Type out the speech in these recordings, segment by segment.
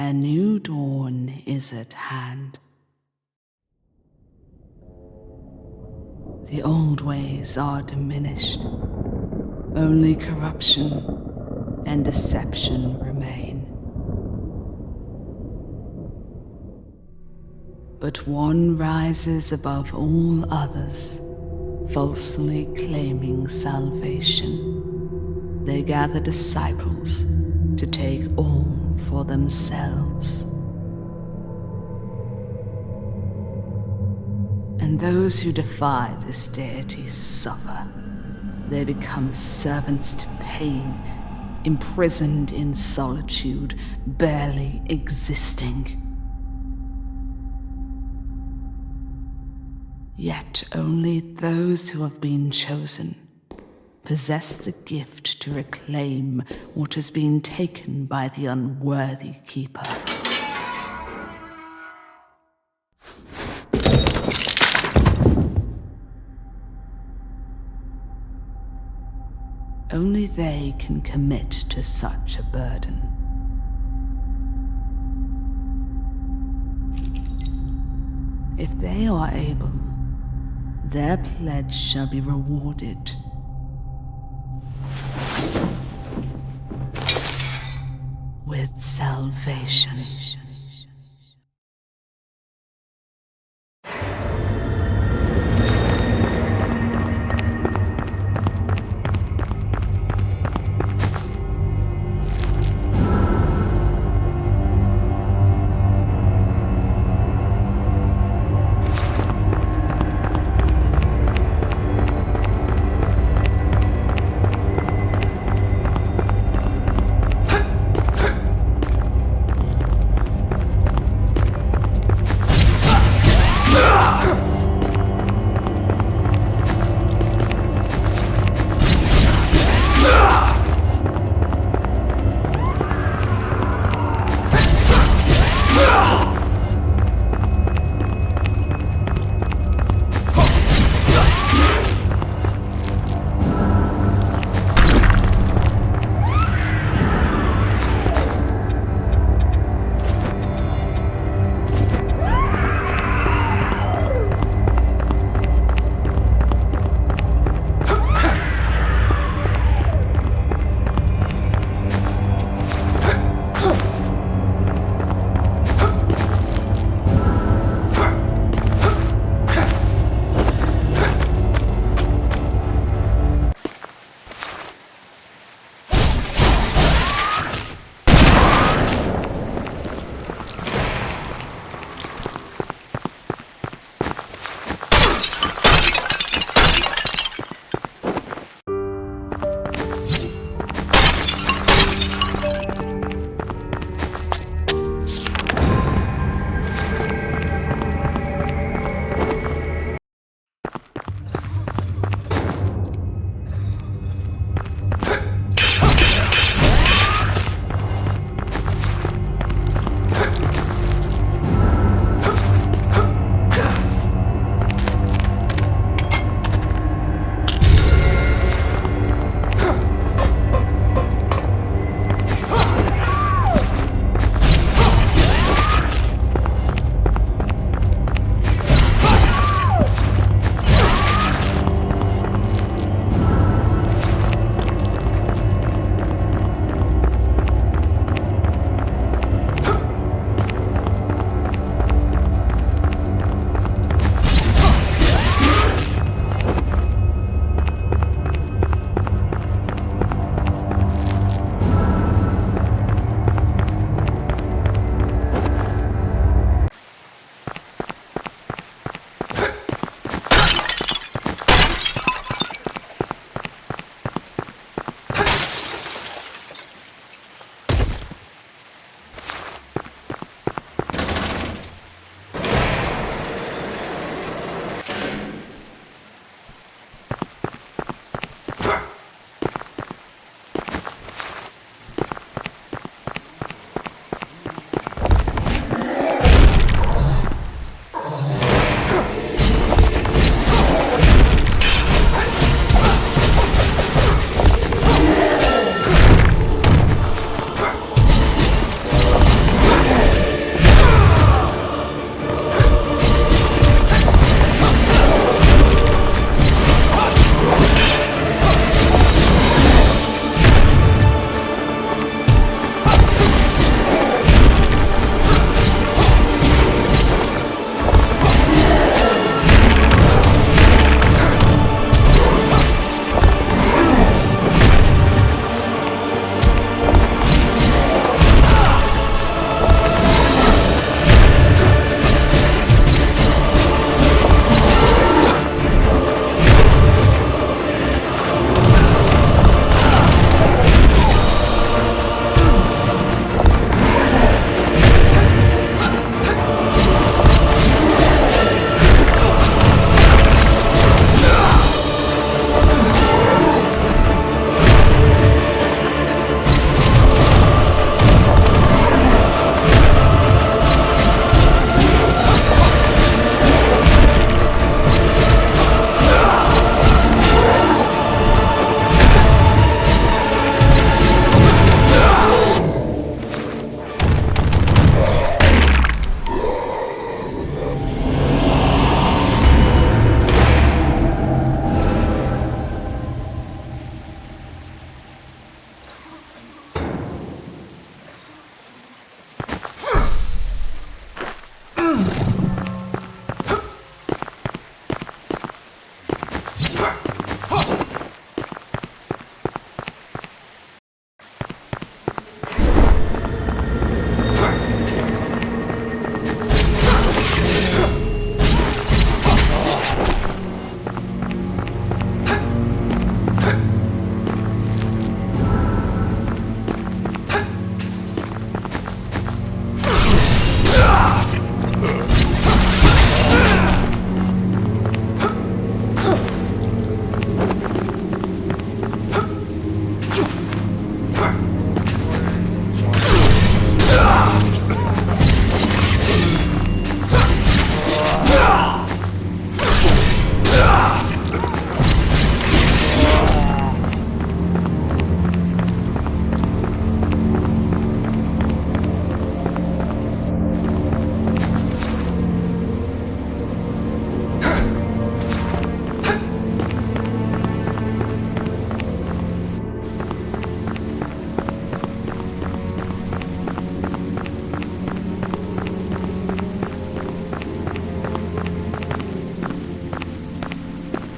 A new dawn is at hand. The old ways are diminished. Only corruption and deception remain. But one rises above all others, falsely claiming salvation. They gather disciples to take all for themselves. And those who defy this deity suffer. They become servants to pain, imprisoned in solitude, barely existing. Yet only those who have been chosen possess the gift to reclaim what has been taken by the unworthy keeper. Only they can commit to such a burden. If they are able, their pledge shall be rewarded. With salvation.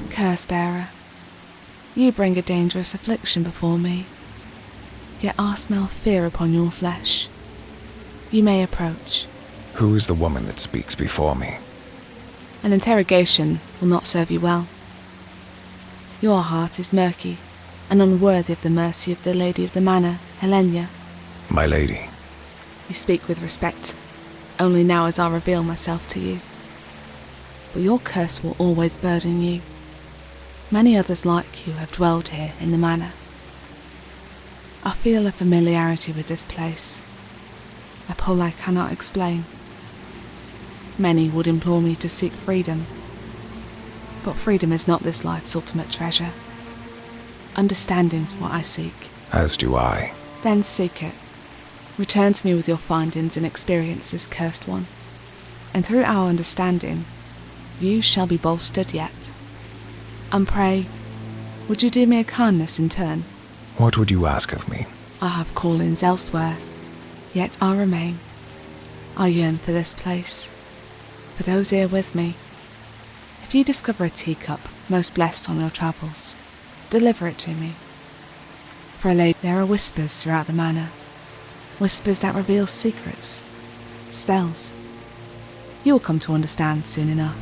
Curse-bearer, you bring a dangerous affliction before me, yet I smell fear upon your flesh. You may approach. Who is the woman that speaks before me? An interrogation will not serve you well. Your heart is murky and unworthy of the mercy of the Lady of the Manor, Helena. My lady. You speak with respect, only now as I reveal myself to you. But your curse will always burden you. Many others like you have dwelled here in the manor. I feel a familiarity with this place, a pull I cannot explain. Many would implore me to seek freedom, but freedom is not this life's ultimate treasure. Understanding's what I seek. As do I. Then seek it. Return to me with your findings and experiences, cursed one, and through our understanding, you shall be bolstered yet. And pray, would you do me a kindness in turn? What would you ask of me? I have callings elsewhere, yet I remain. I yearn for this place, for those here with me. If you discover a teacup most blessed on your travels, deliver it to me. For a lady, there are whispers throughout the manor, whispers that reveal secrets, spells. You will come to understand soon enough.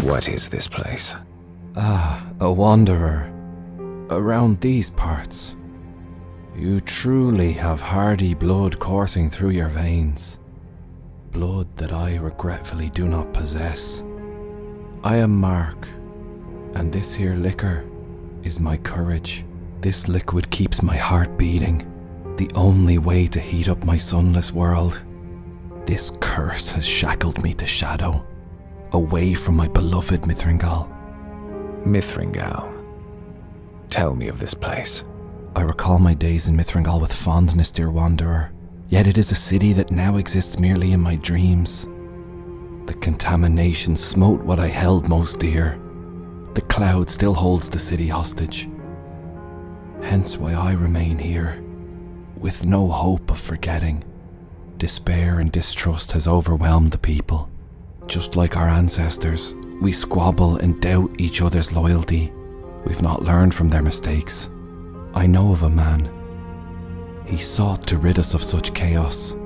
What is this place? A wanderer. Around these parts. You truly have hardy blood coursing through your veins. Blood that I regretfully do not possess. I am Mark, and this here liquor is my courage. This liquid keeps my heart beating, the only way to heat up my sunless world. This curse has shackled me to shadow, away from my beloved Mithringal. Mithringal. Tell me of this place. I recall my days in Mithringal with fondness, dear wanderer, yet it is a city that now exists merely in my dreams. The contamination smote what I held most dear. The cloud still holds the city hostage. Hence why I remain here, with no hope of forgetting. Despair and distrust has overwhelmed the people. Just like our ancestors, we squabble and doubt each other's loyalty. We've not learned from their mistakes. I know of a man. He sought to rid us of such chaos,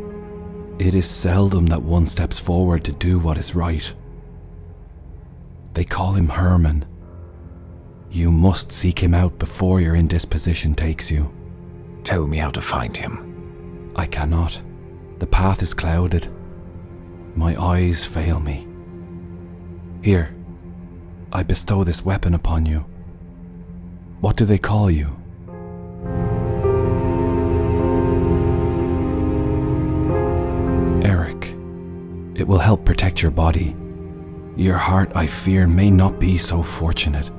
It is seldom that one steps forward to do what is right. They call him Herman. You must seek him out before your indisposition takes you. Tell me how to find him. I cannot. The path is clouded. My eyes fail me. Here, I bestow this weapon upon you. What do they call you? Eric. It will help protect your body. Your heart, I fear, may not be so fortunate.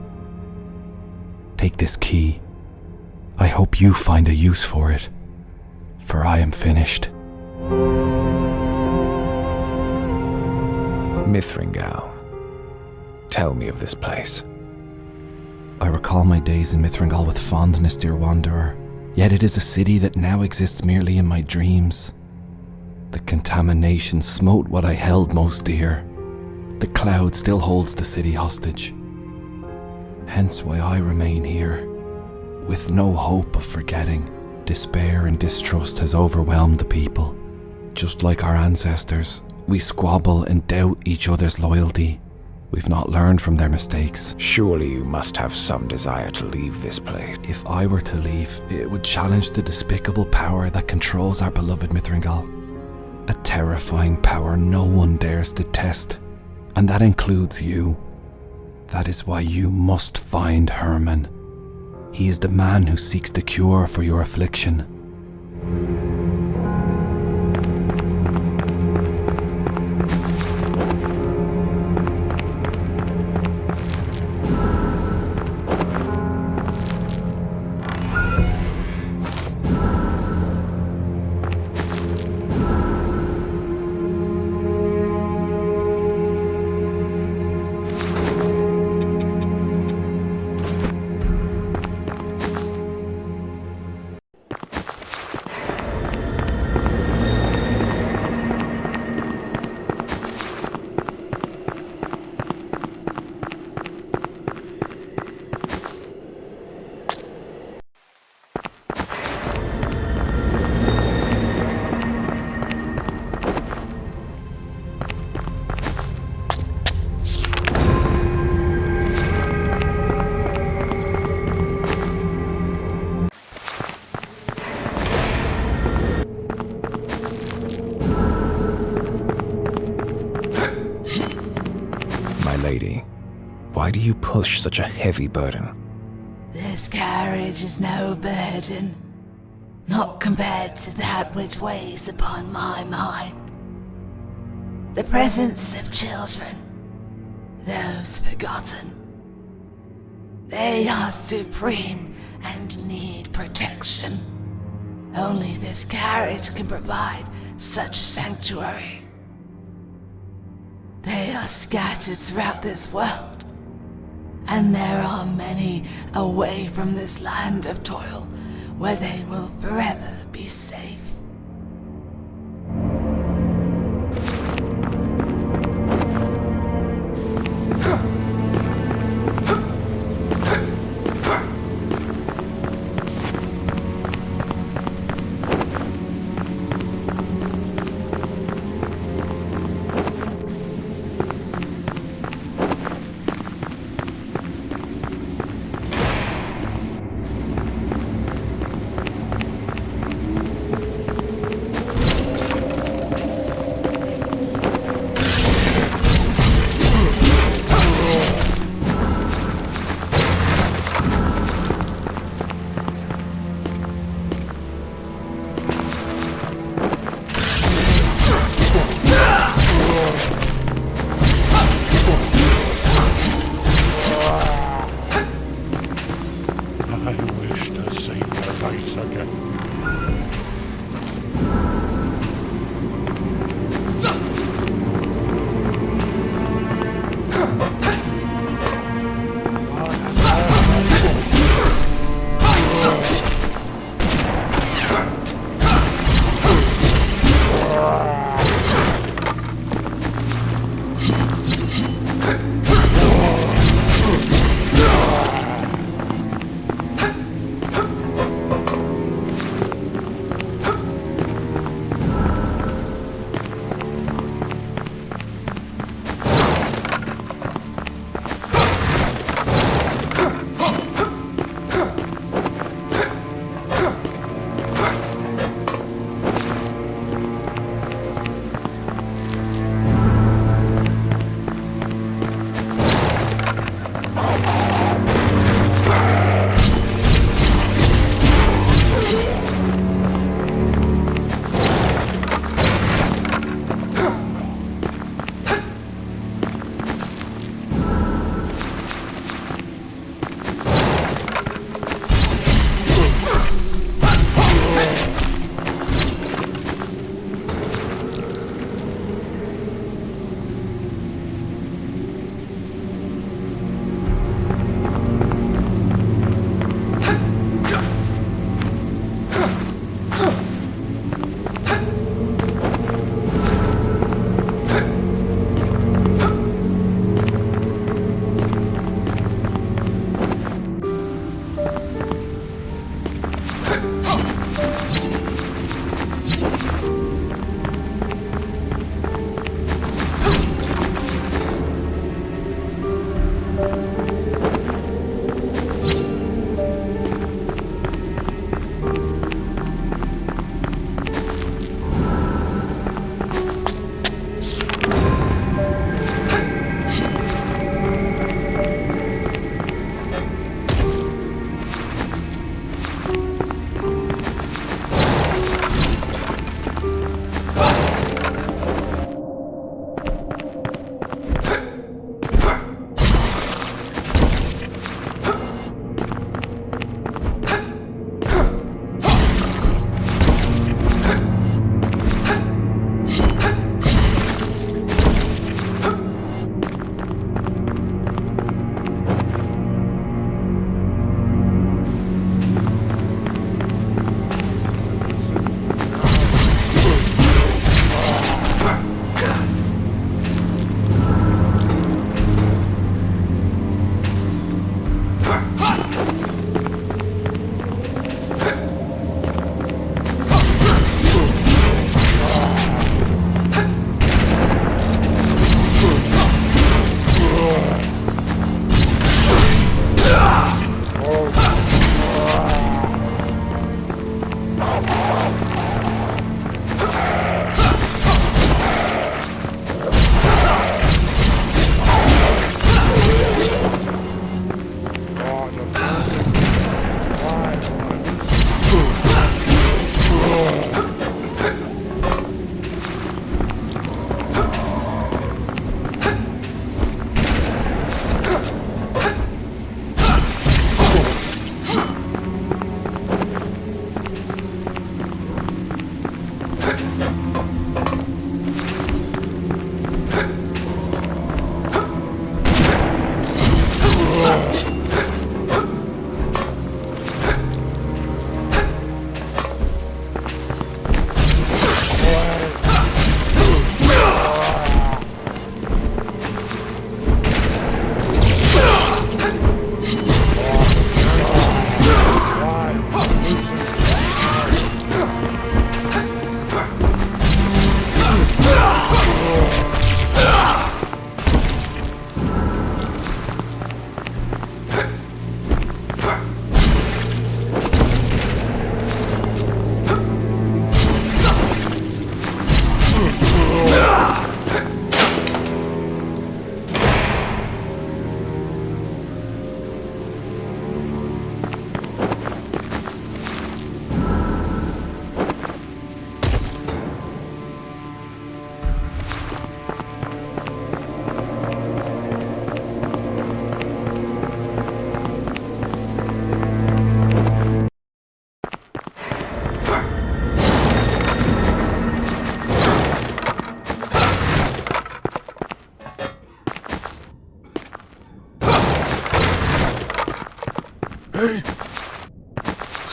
Take this key. I hope you find a use for it, for I am finished. Mithringau. Tell me of this place. I recall my days in Mithringal with fondness, dear wanderer, yet it is a city that now exists merely in my dreams. The contamination smote what I held most dear. The cloud still holds the city hostage. Hence why I remain here, with no hope of forgetting. Despair and distrust has overwhelmed the people. Just like our ancestors, we squabble and doubt each other's loyalty. We've not learned from their mistakes. Surely you must have some desire to leave this place. If I were to leave, it would challenge the despicable power that controls our beloved Mithringal. A terrifying power no one dares to test, and that includes you. That is why you must find Herman. He is the man who seeks the cure for your affliction. Lady, why do you push such a heavy burden? This carriage is no burden, not compared to that which weighs upon my mind. The presence of children, those forgotten. They are supreme and need protection. Only this carriage can provide such sanctuary. They are scattered throughout this world, and there are many away from this land of toil where they will forever be safe.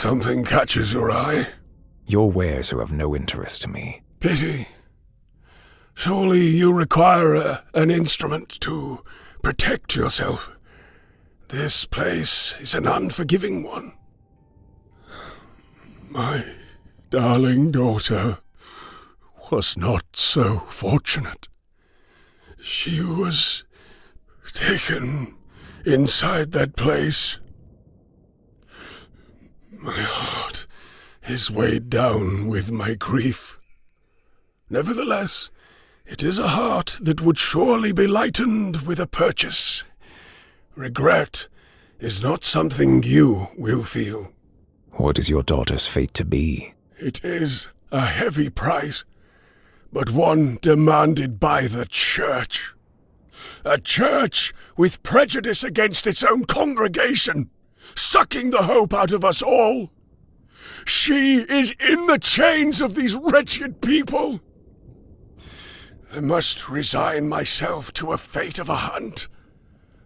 Something catches your eye? Your wares are of no interest to me. Pity. Surely you require an instrument to protect yourself. This place is an unforgiving one. My darling daughter was not so fortunate. She was taken inside that place. My heart is weighed down with my grief. Nevertheless, it is a heart that would surely be lightened with a purchase. Regret is not something you will feel. What is your daughter's fate to be? It is a heavy price, but one demanded by the church. A church with prejudice against its own congregation, sucking the hope out of us all. She is in the chains of these wretched people. I must resign myself to a fate of a hunt,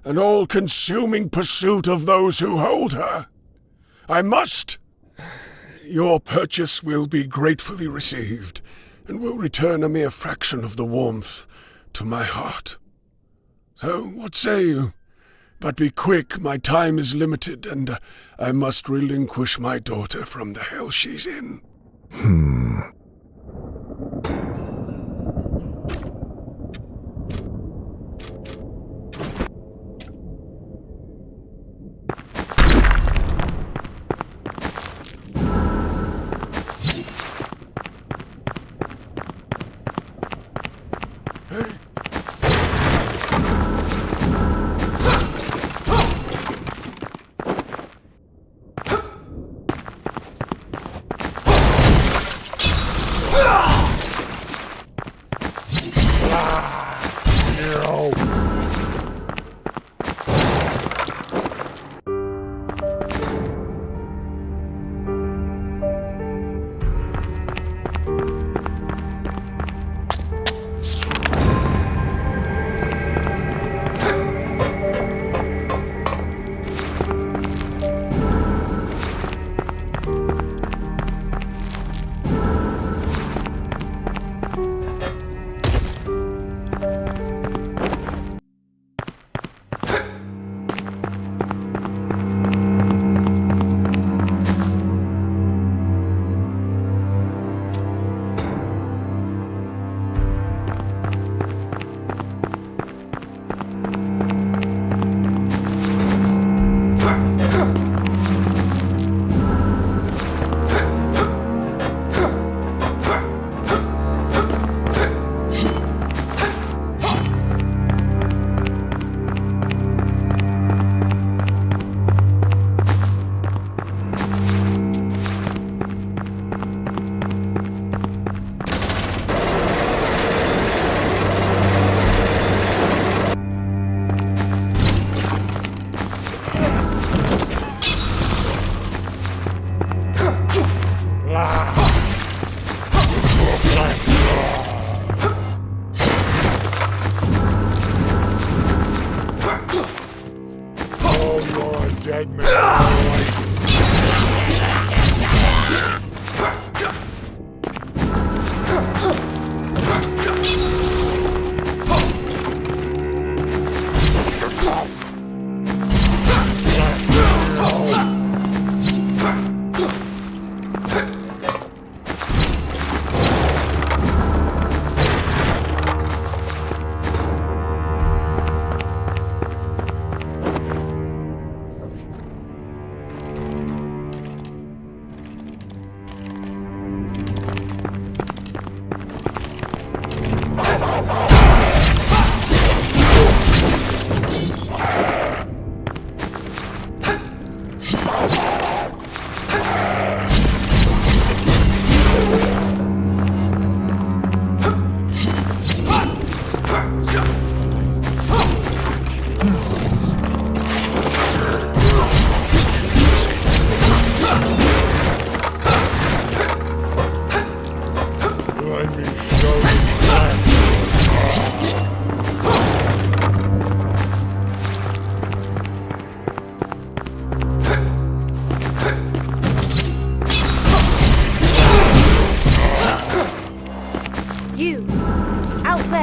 an all-consuming pursuit of those who hold her. I must. Your purchase will be gratefully received, and will return a mere fraction of the warmth to my heart. So, what say you? But be quick, my time is limited, and I must relinquish my daughter from the hell she's in.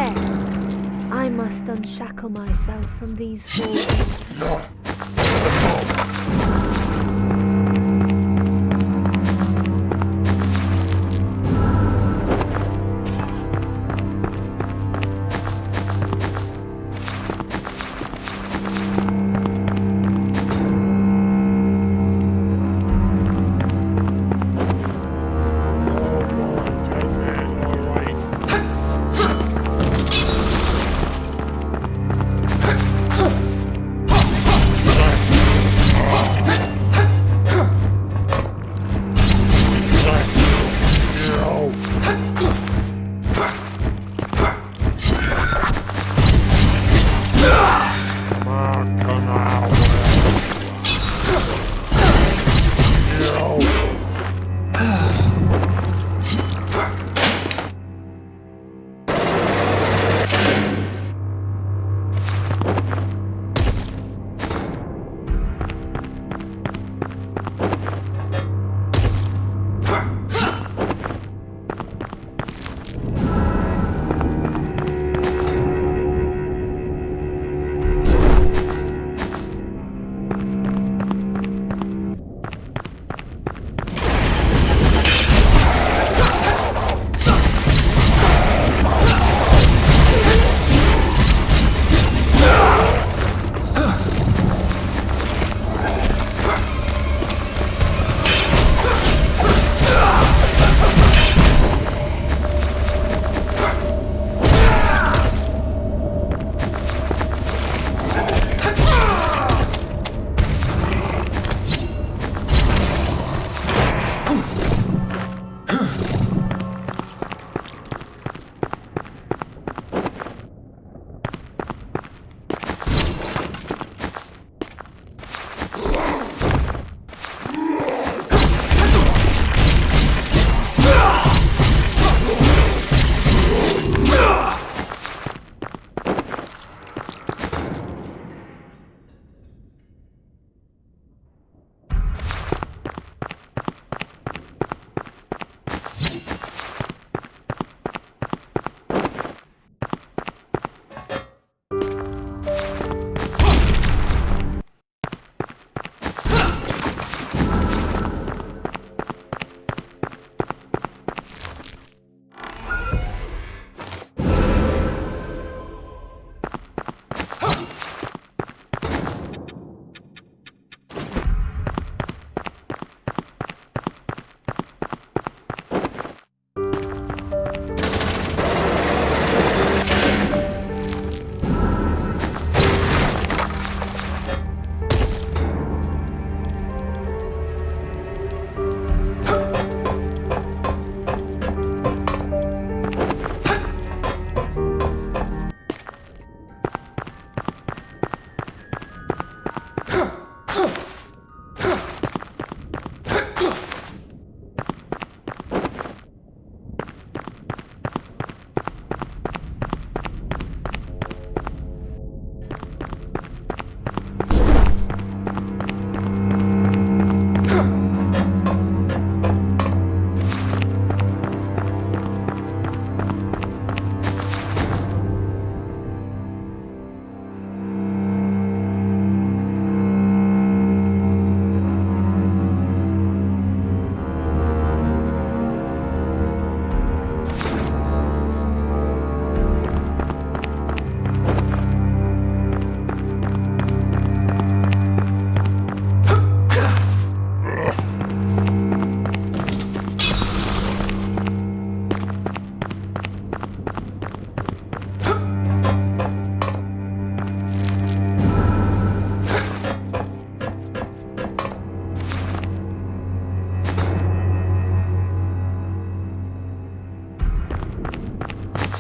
There! I must unshackle myself from these four.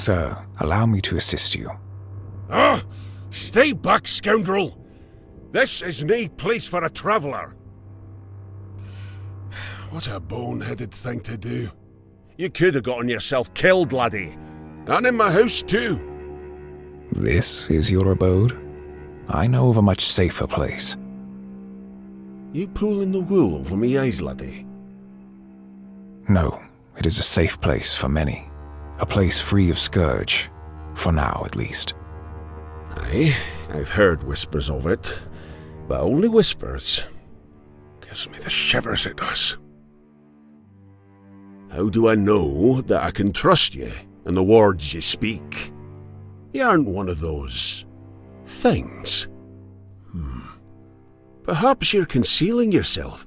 Sir, allow me to assist you. Ah! Stay back, scoundrel! This is nae place for a traveller. What a boneheaded thing to do. You could have gotten yourself killed, laddie. And in my house too. This is your abode? I know of a much safer place. You pulling the wool over me eyes, laddie? No, it is a safe place for many. A place free of scourge. For now, at least. Aye, I've heard whispers of it, but only whispers. Gives me the shivers, it does. How do I know that I can trust you and the words you speak? You aren't one of those things. Perhaps you're concealing yourself.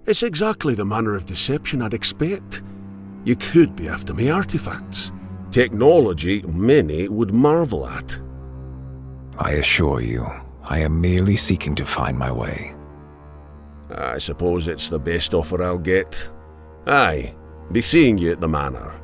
It's exactly the manner of deception I'd expect. You could be after me artifacts. Technology many would marvel at. I assure you, I am merely seeking to find my way. I suppose it's the best offer I'll get. Aye, be seeing you at the manor.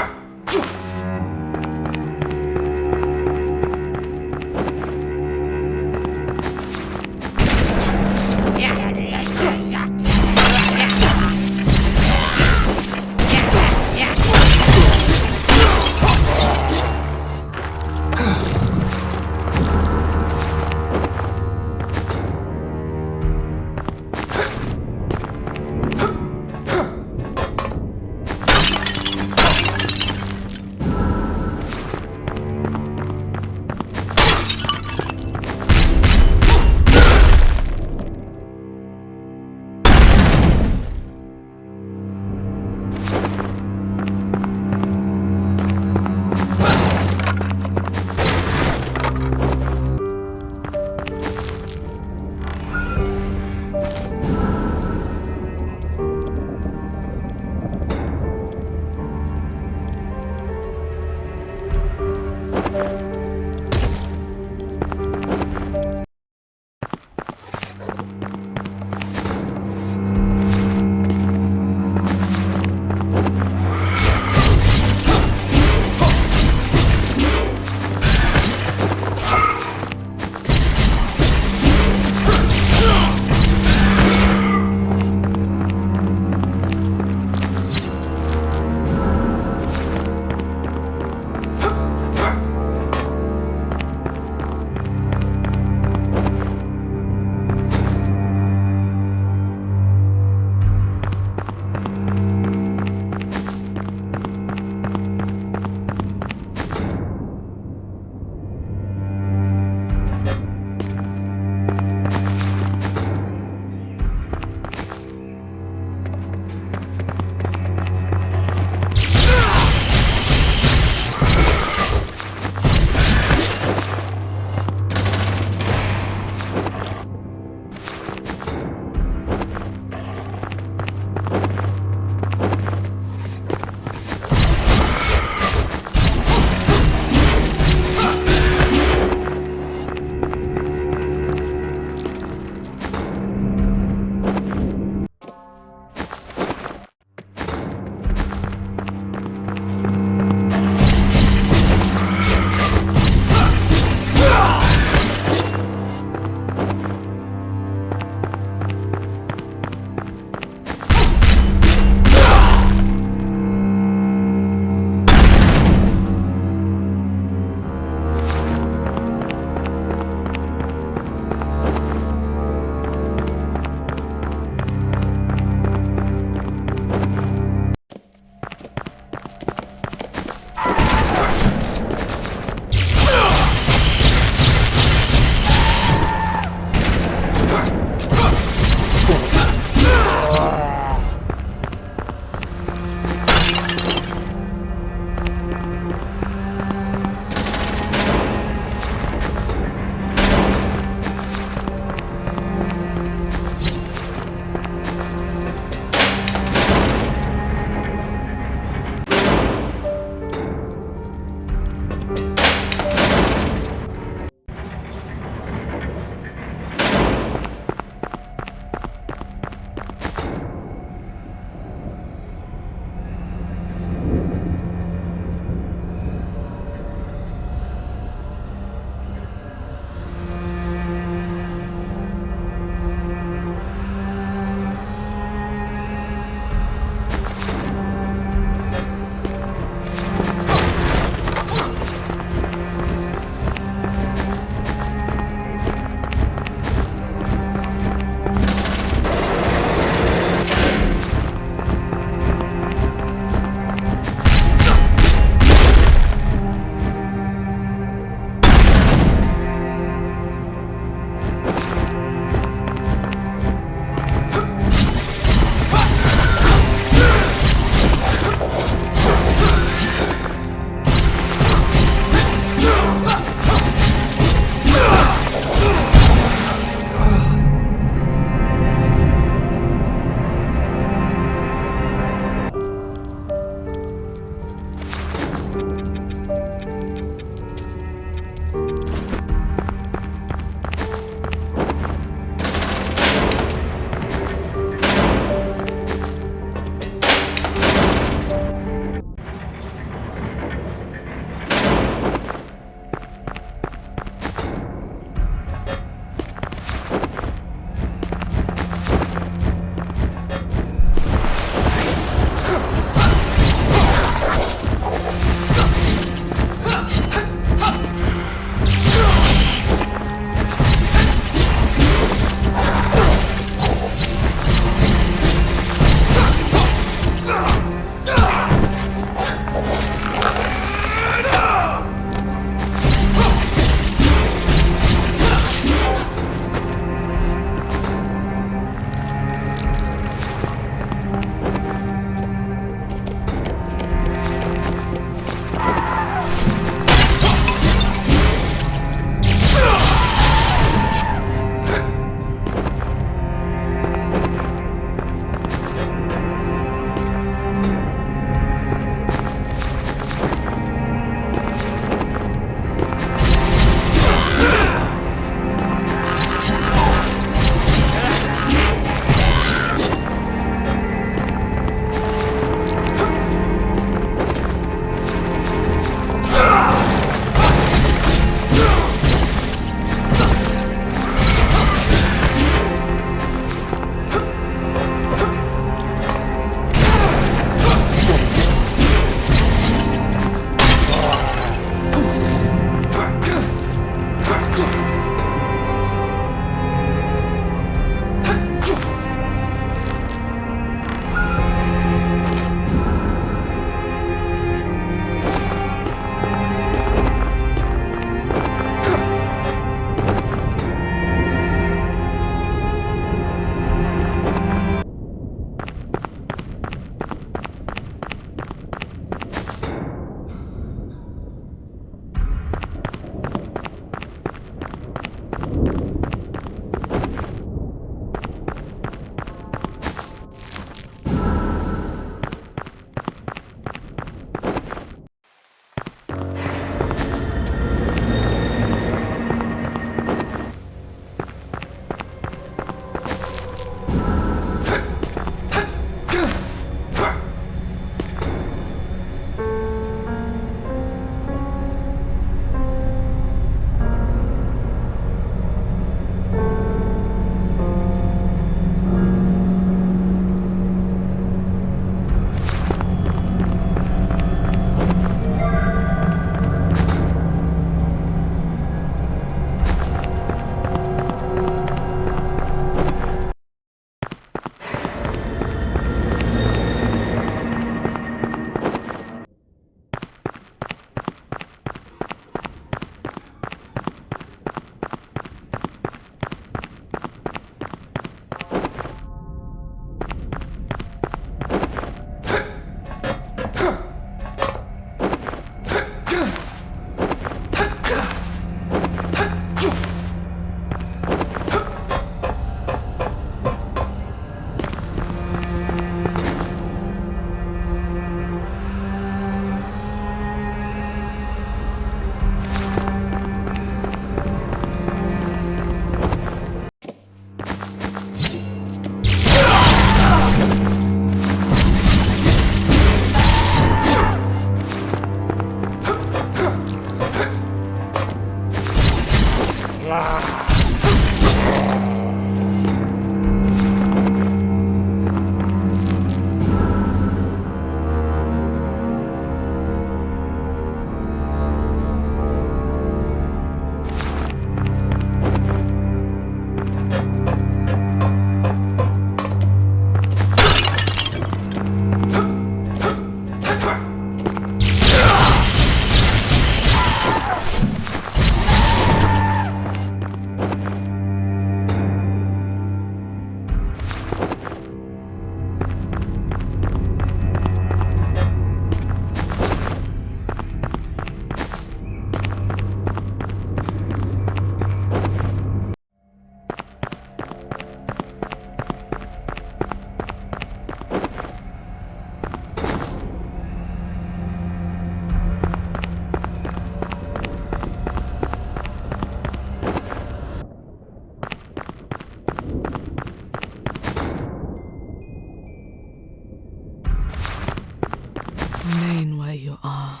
Remain where you are.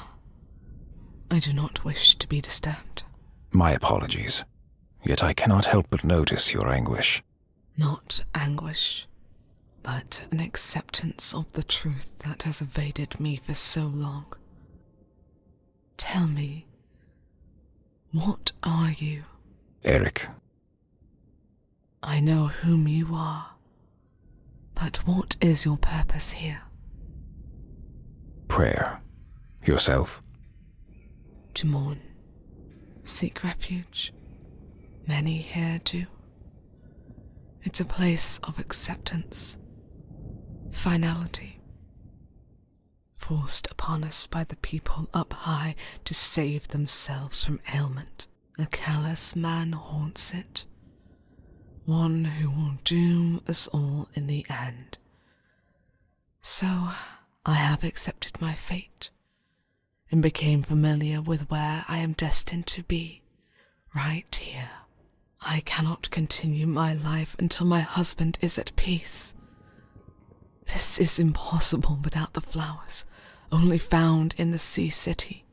I do not wish to be disturbed. My apologies. Yet I cannot help but notice your anguish. Not anguish, but an acceptance of the truth that has evaded me for so long. Tell me, what are you? Eric. I know whom you are, but what is your purpose here? Prayer. Yourself? To mourn, seek refuge. Many here do. It's a place of acceptance, finality, forced upon us by the people up high to save themselves from ailment. A callous man haunts it, one who will doom us all in the end. So I have accepted my fate and became familiar with where I am destined to be, right here. I cannot continue my life until my husband is at peace. This is impossible without the flowers, only found in the sea city.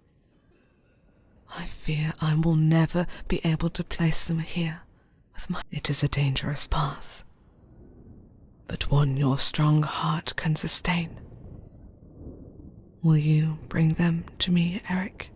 I fear I will never be able to place them here with my... It is a dangerous path, but one your strong heart can sustain. Will you bring them to me, Eric?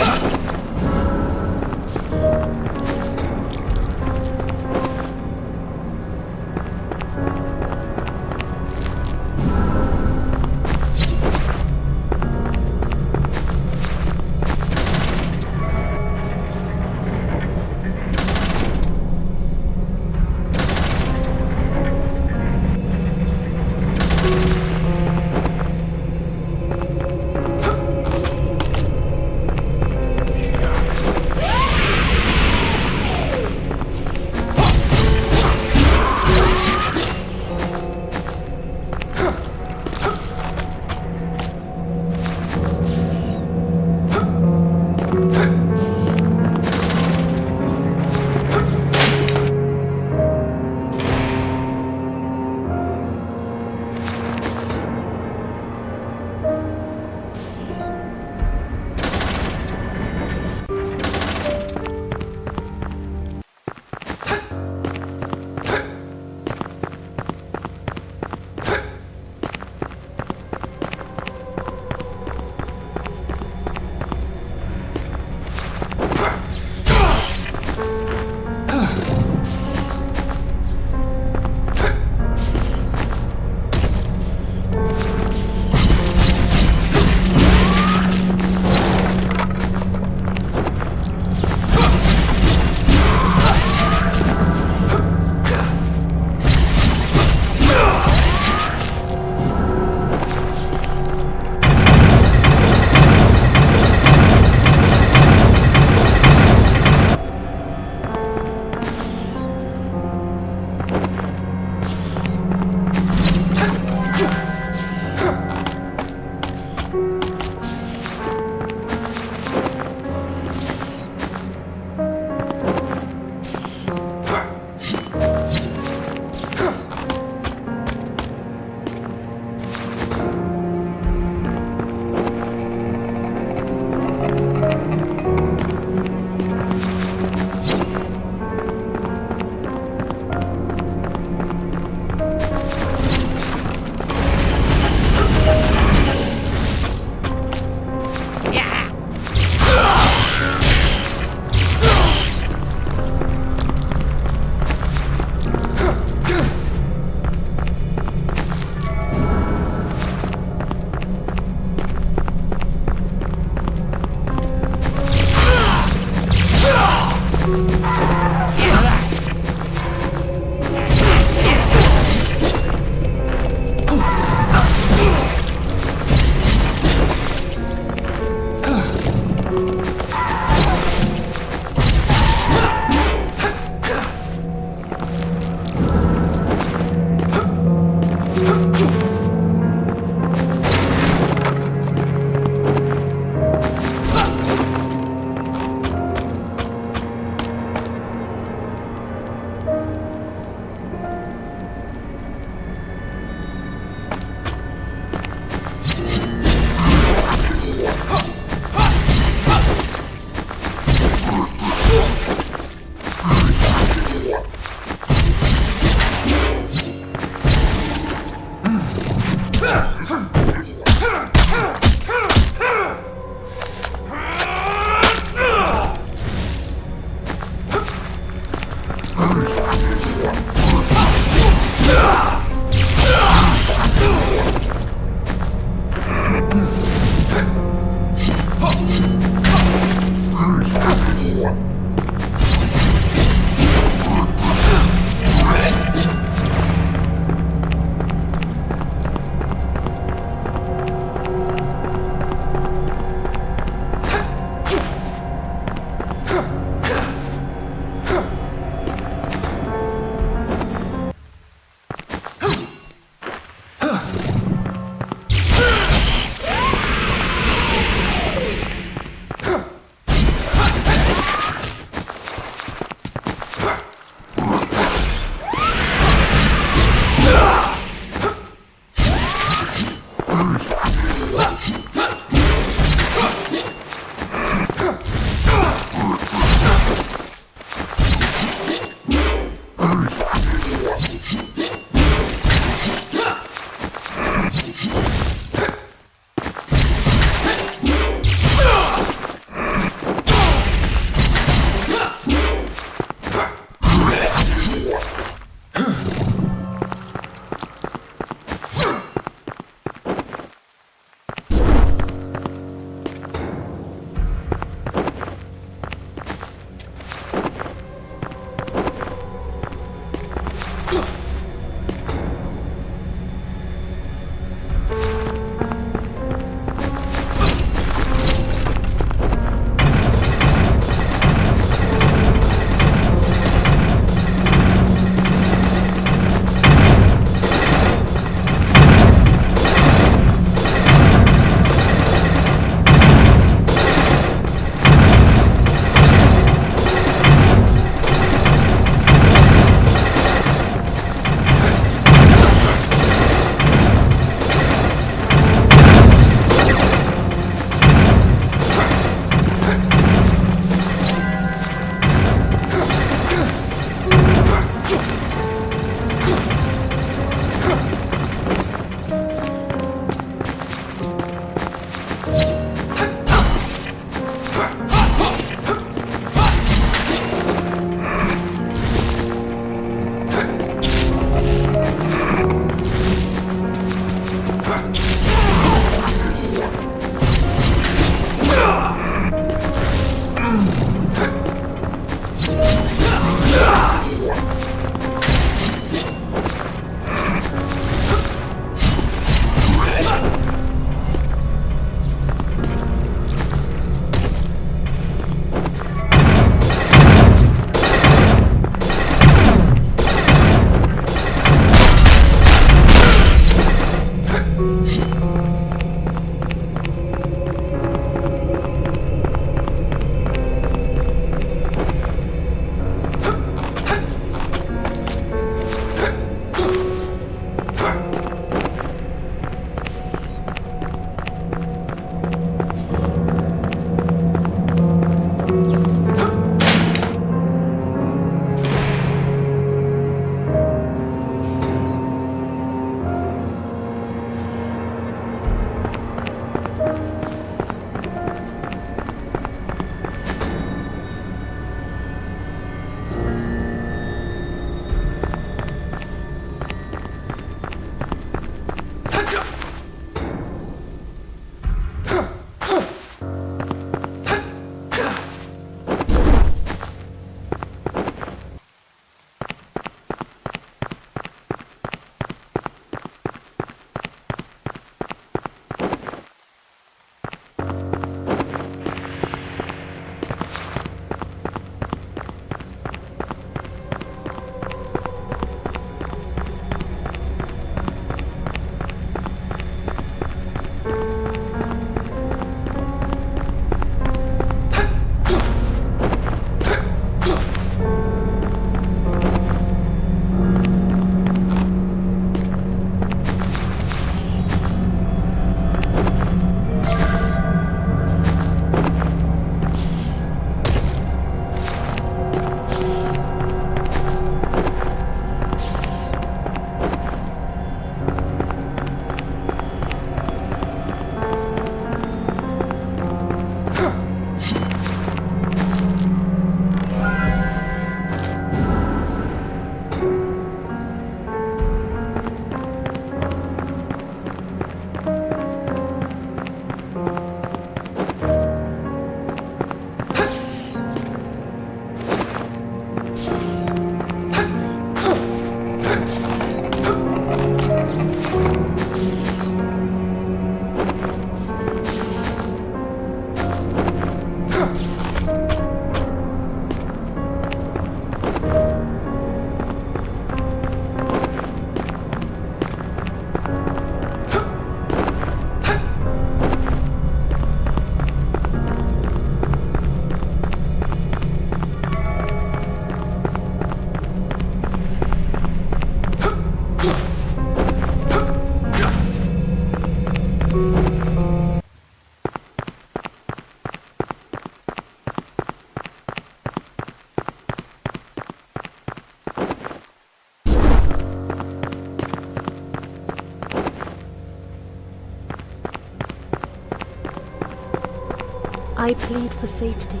I plead for safety,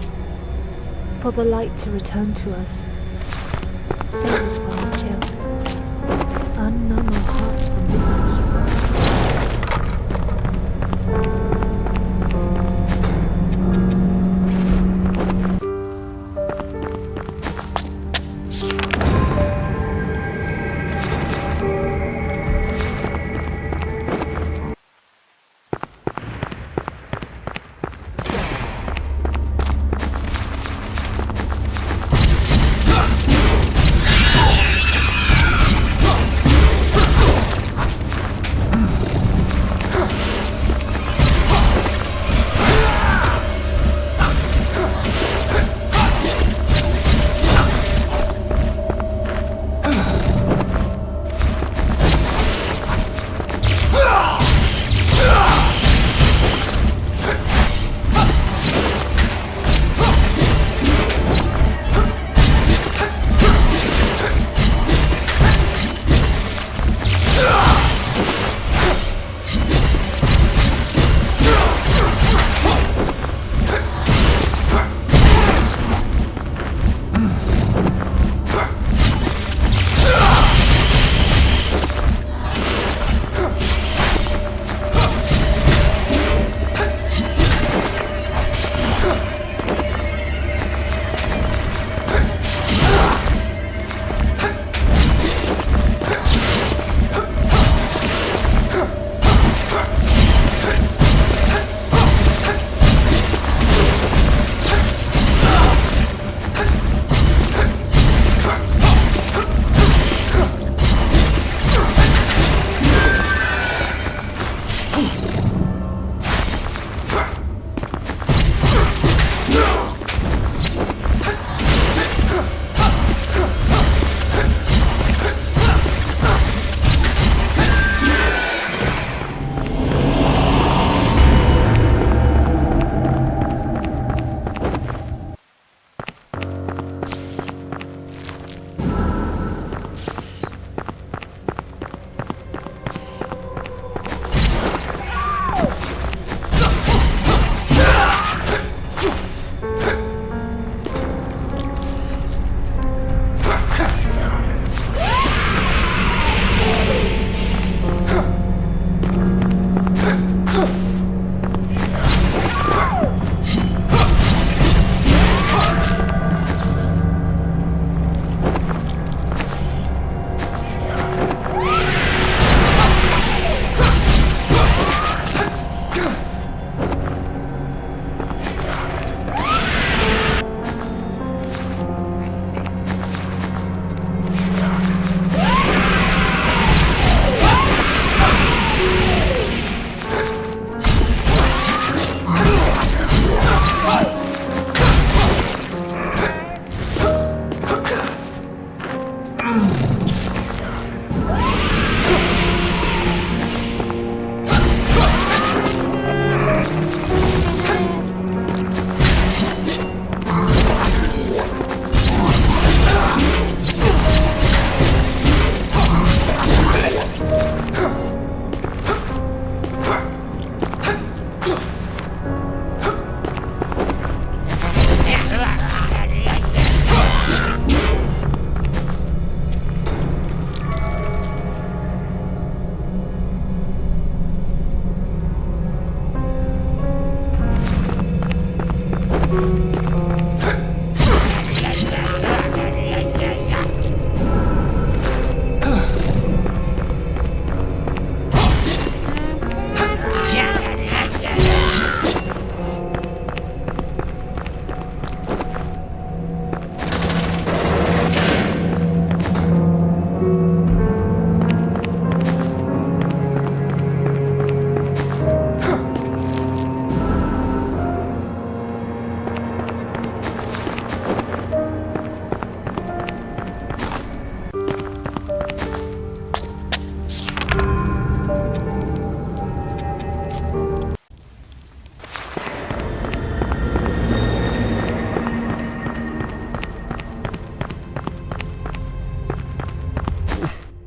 for the light to return to us. Save us from the chill. Unnumb our hearts from this evil.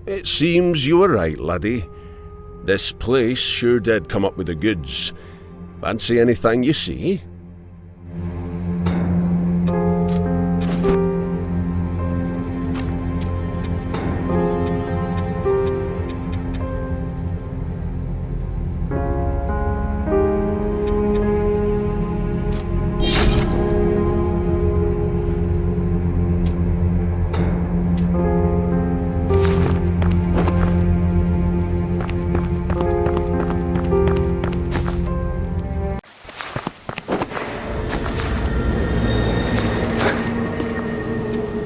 It seems you were right, laddie. This place sure did come up with the goods. Fancy anything you see?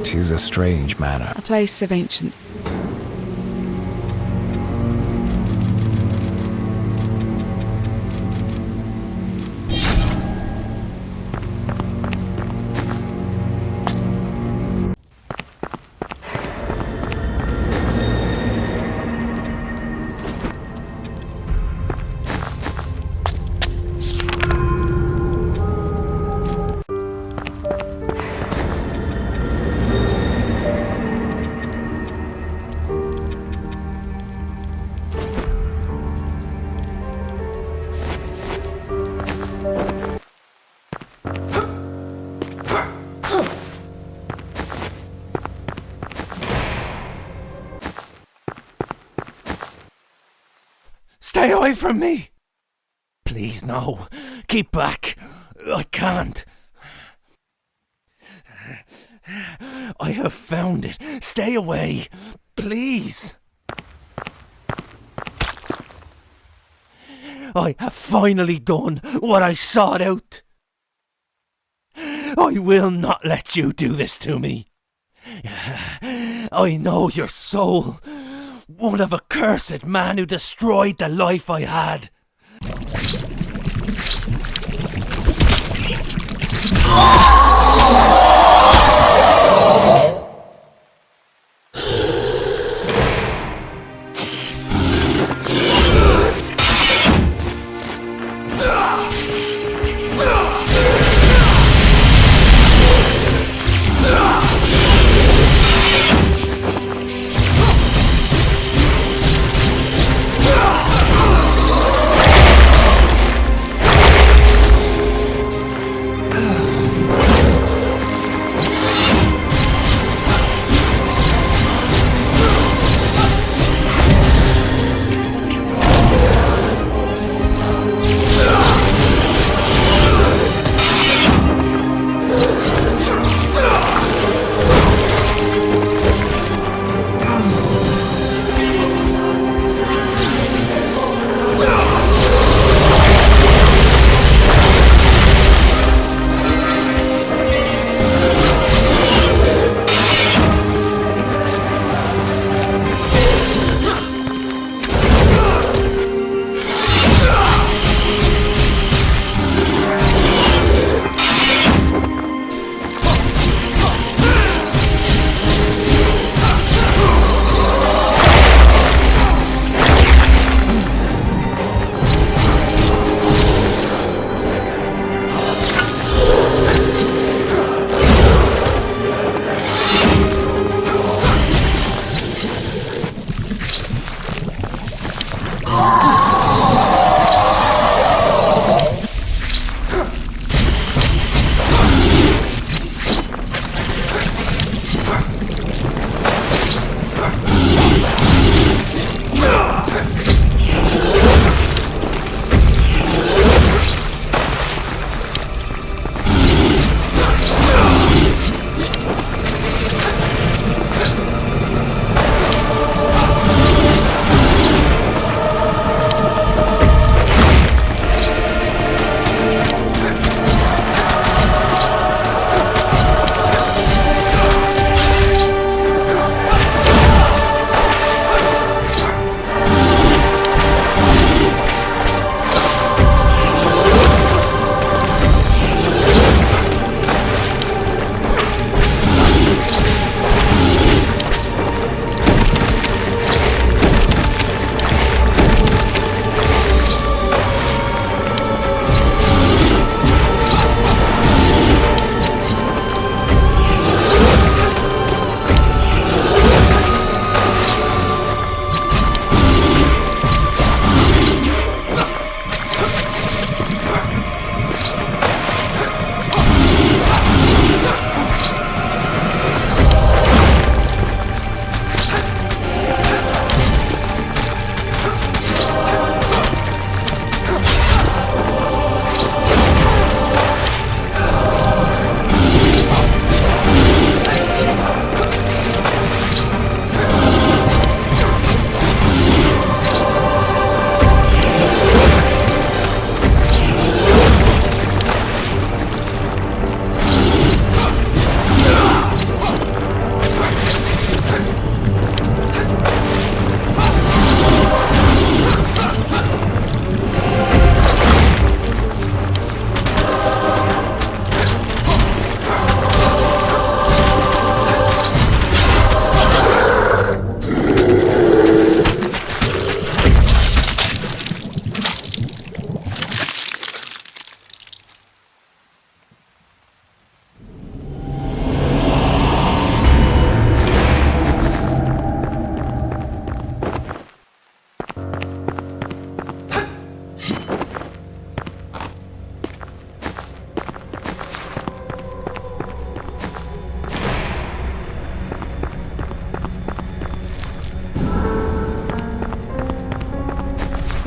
Tis a strange manor. A place of ancient. Stay away from me! Please, no. Keep back. I can't. I have found it. Stay away. Please. I have finally done what I sought out. I will not let you do this to me. I know your soul. One of a cursed man who destroyed the life I had.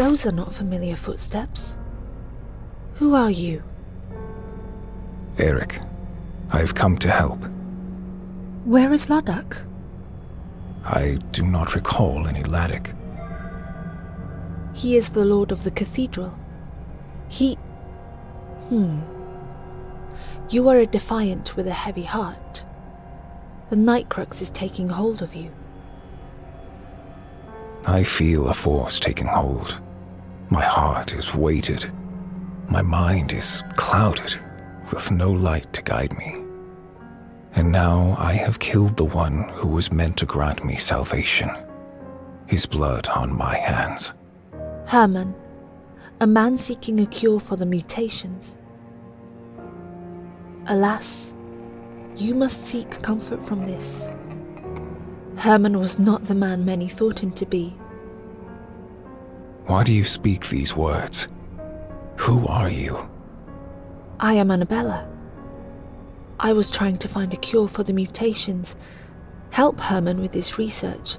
Those are not familiar footsteps. Who are you? Eric, I've come to help. Where is Ladakh? I do not recall any Ladakh. He is the lord of the cathedral. You are a defiant with a heavy heart. The night crux is taking hold of you. I feel a force taking hold. My heart is weighted. My mind is clouded, with no light to guide me. And now I have killed the one who was meant to grant me salvation. His blood on my hands. Herman, a man seeking a cure for the mutations. Alas, you must seek comfort from this. Herman was not the man many thought him to be. Why do you speak these words? Who are you? I am Annabella. I was trying to find a cure for the mutations, help Herman with his research.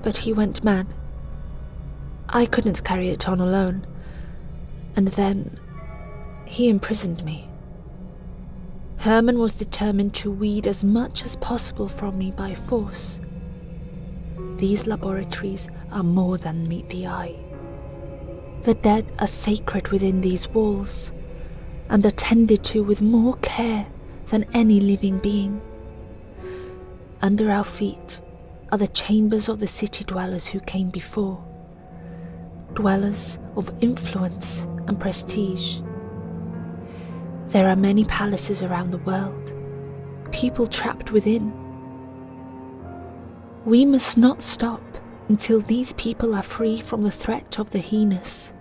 But he went mad. I couldn't carry it on alone. And then he imprisoned me. Herman was determined to weed as much as possible from me by force. These laboratories are more than meet the eye. The dead are sacred within these walls, and are tended to with more care than any living being. Under our feet are the chambers of the city dwellers who came before, dwellers of influence and prestige. There are many palaces around the world, people trapped within. We must not stop until these people are free from the threat of the heinous,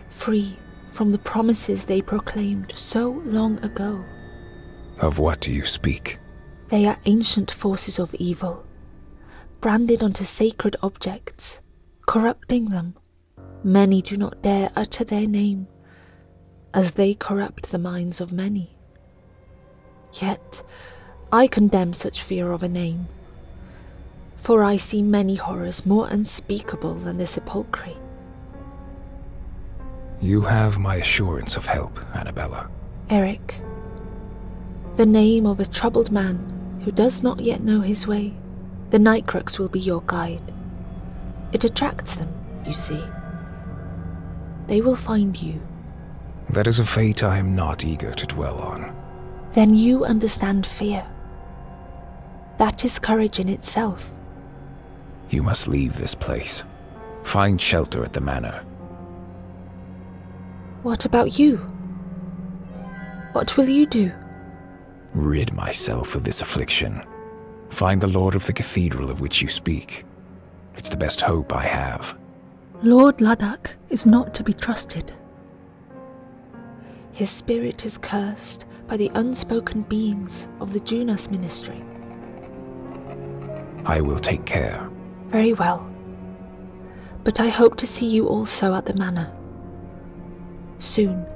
free from the promises they proclaimed so long ago. Of what do you speak? They are ancient forces of evil, branded onto sacred objects, corrupting them. Many do not dare utter their name, as they corrupt the minds of many. Yet, I condemn such fear of a name, for I see many horrors more unspeakable than the sepulchre. You have my assurance of help, Annabella. Eric, the name of a troubled man who does not yet know his way, the night crux will be your guide. It attracts them, you see. They will find you. That is a fate I am not eager to dwell on. Then you understand fear. That is courage in itself. You must leave this place. Find shelter at the manor. What about you? What will you do? Rid myself of this affliction. Find the lord of the cathedral of which you speak. It's the best hope I have. Lord Ladakh is not to be trusted. His spirit is cursed by the unspoken beings of the Junas ministry. I will take care. Very well. But I hope to see you also at the manor. Soon.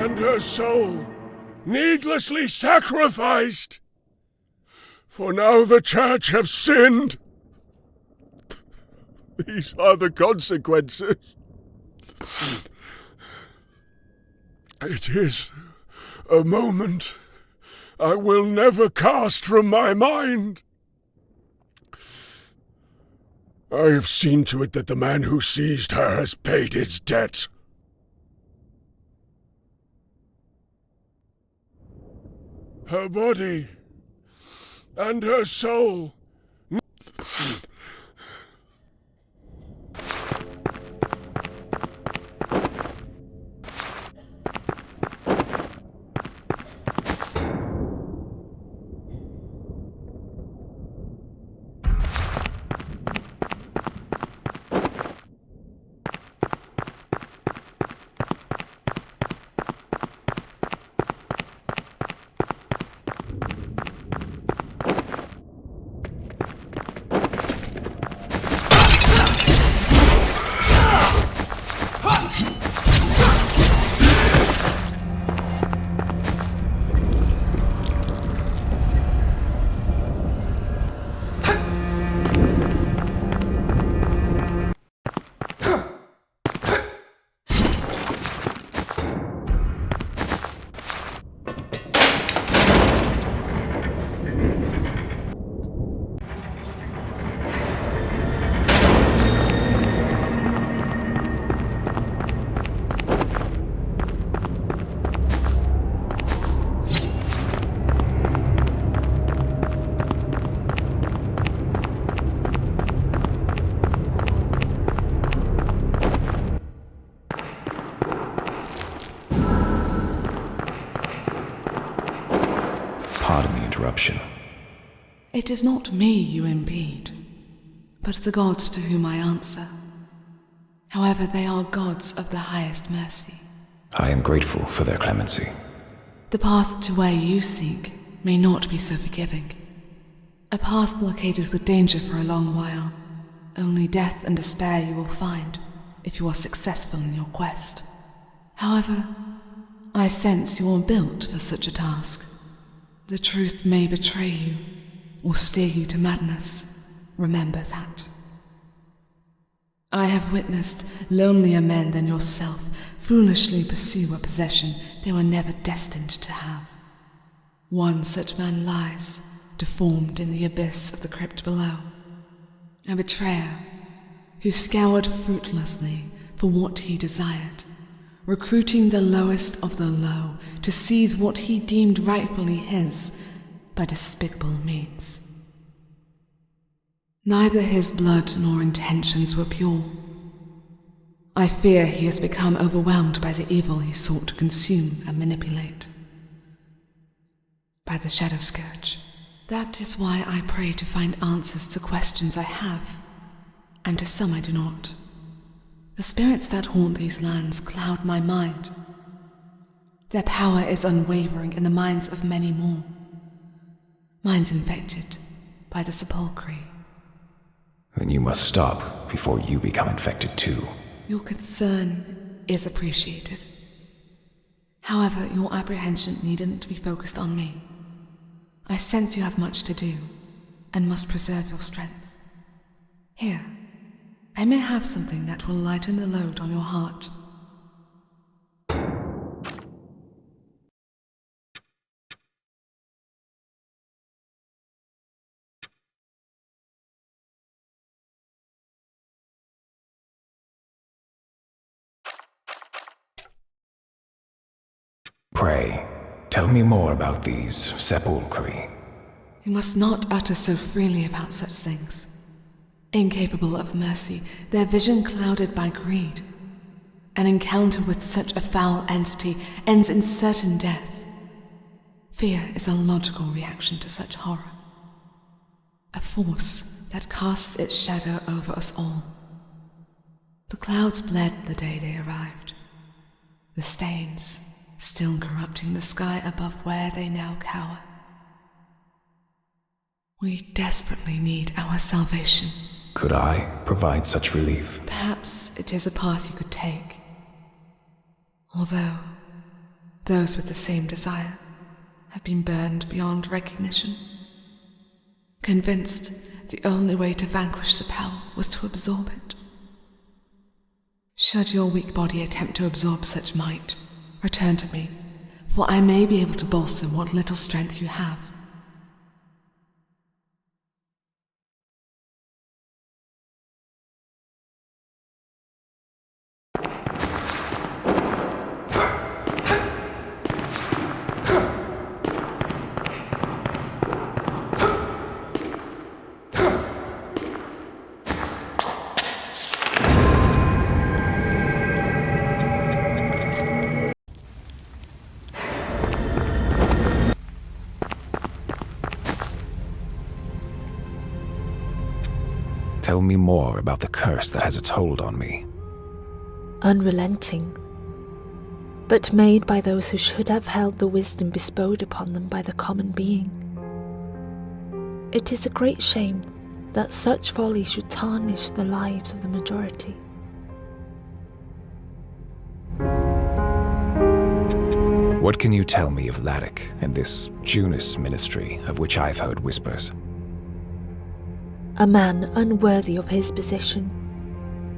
and her soul needlessly sacrificed. For now the Church have sinned. These are the consequences. It is a moment I will never cast from my mind. I have seen to it that the man who seized her has paid his debt. Her body and her soul. Pardon the interruption. It is not me you impede, but the gods to whom I answer. However, they are gods of the highest mercy. I am grateful for their clemency. The path to where you seek may not be so forgiving. A path blockaded with danger for a long while. Only death and despair you will find if you are successful in your quest. However, I sense you are built for such a task. The truth may betray you, or steer you to madness. Remember that. I have witnessed lonelier men than yourself foolishly pursue a possession they were never destined to have. One such man lies, deformed in the abyss of the crypt below. A betrayer who scoured fruitlessly for what he desired, recruiting the lowest of the low to seize what he deemed rightfully his by despicable means. Neither his blood nor intentions were pure. I fear he has become overwhelmed by the evil he sought to consume and manipulate. By the Shadow Scourge. That is why I pray to find answers to questions I have, and to some I do not. The spirits that haunt these lands cloud my mind. Their power is unwavering in the minds of many more. Minds infected by the sepulchre. Then you must stop before you become infected too. Your concern is appreciated. However, your apprehension needn't be focused on me. I sense you have much to do, and must preserve your strength. Here, I may have something that will lighten the load on your heart. Pray, tell me more about these sepulchre. You must not utter so freely about such things. Incapable of mercy, their vision clouded by greed. An encounter with such a foul entity ends in certain death. Fear is a logical reaction to such horror. A force that casts its shadow over us all. The clouds bled the day they arrived. The stains still corrupting the sky above where they now cower. We desperately need our salvation. Could I provide such relief? Perhaps it is a path you could take. Although, Those with the same desire have been burned beyond recognition. Convinced the only way to vanquish the power was to absorb it. Should your weak body attempt to absorb such might, return to me, for I may be able to bolster what little strength you have. Tell me more about the curse that has its hold on me. Unrelenting, but made by those who should have held the wisdom bestowed upon them by the common being. It is a great shame that such folly should tarnish the lives of the majority. What can you tell me of Laddock and this Junus ministry of which I've heard whispers? A man unworthy of his position,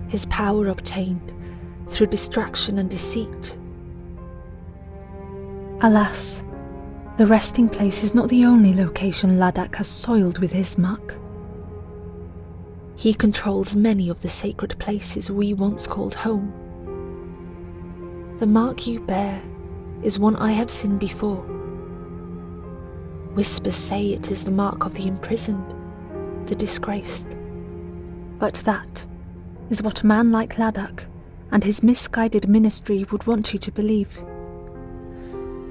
his power obtained through distraction and deceit. Alas, the resting place is not the only location Laddock has soiled with his muck. He controls many of the sacred places we once called home. The mark you bear is one I have seen before. Whispers say it is the mark of the imprisoned, the disgraced. But that is what a man like Laddock and his misguided ministry would want you to believe.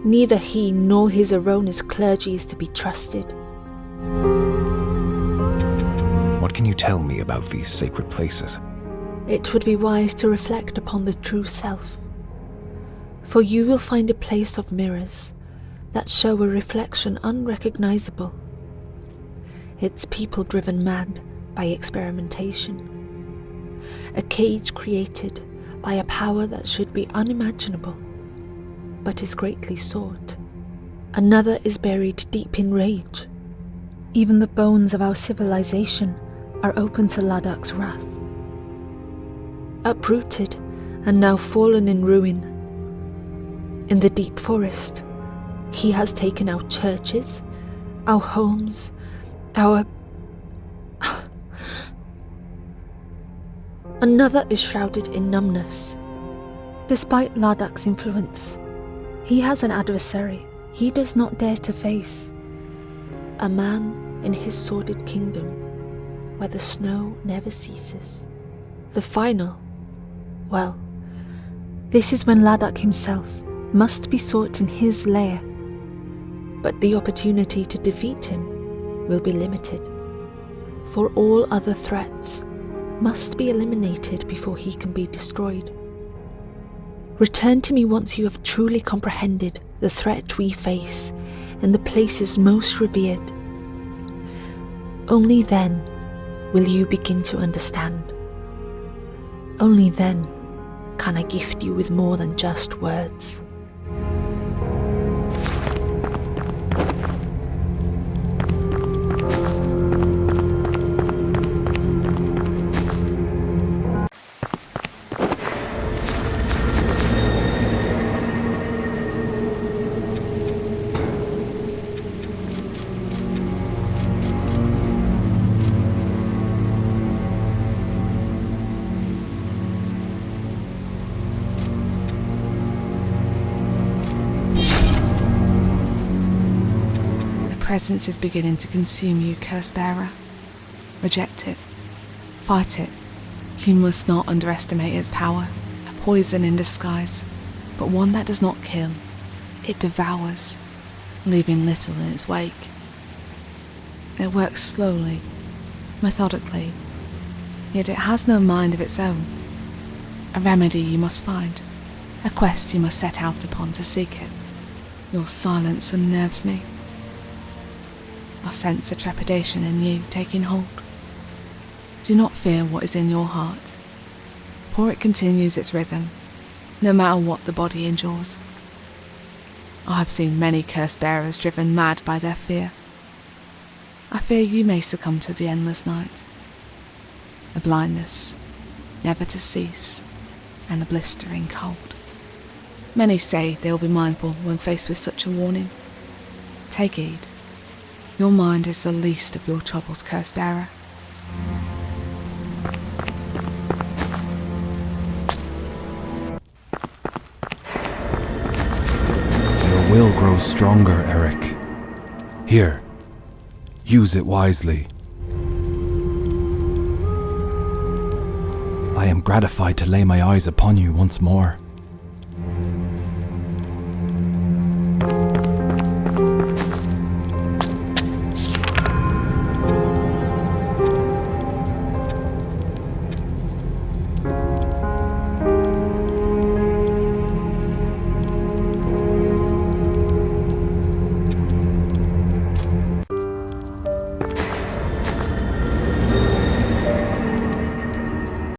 Neither he nor his erroneous clergy is to be trusted. What can you tell me about these sacred places? It would be wise to reflect upon the true self, for you will find a place of mirrors that show a reflection unrecognizable. It's people driven mad by experimentation. A cage created by a power that should be unimaginable, but is greatly sought. Another is buried deep in rage. Even the bones of our civilization are open to Laddock's wrath. Uprooted and now fallen in ruin. In the deep forest, he has taken our churches, our homes, our... Another is shrouded in numbness. Despite Laddock's influence, he has an adversary he does not dare to face. A man in his sordid kingdom, where the snow never ceases. The final, well, this is when Laddock himself must be sought in his lair. But the opportunity to defeat him will be limited, for all other threats must be eliminated before he can be destroyed. Return to me once you have truly comprehended the threat we face in the places most revered. Only then will you begin to understand. Only then can I gift you with more than just words. Presence is beginning to consume you, curse-bearer. Reject it. Fight it. You must not underestimate its power. A poison in disguise, but one that does not kill. It devours, leaving little in its wake. It works slowly, methodically, yet it has no mind of its own. A remedy you must find, a quest you must set out upon to seek it. Your silence unnerves me. I sense a trepidation in you taking hold. Do not fear what is in your heart, for it continues its rhythm, no matter what the body endures. I have seen many curse bearers driven mad by their fear. I fear you may succumb to the endless night. A blindness, never to cease, and a blistering cold. Many say they will be mindful when faced with such a warning. Take heed. Your mind is the least of your troubles, curse bearer. Your will grows stronger, Eric. Here, use it wisely. I am gratified to lay my eyes upon you once more.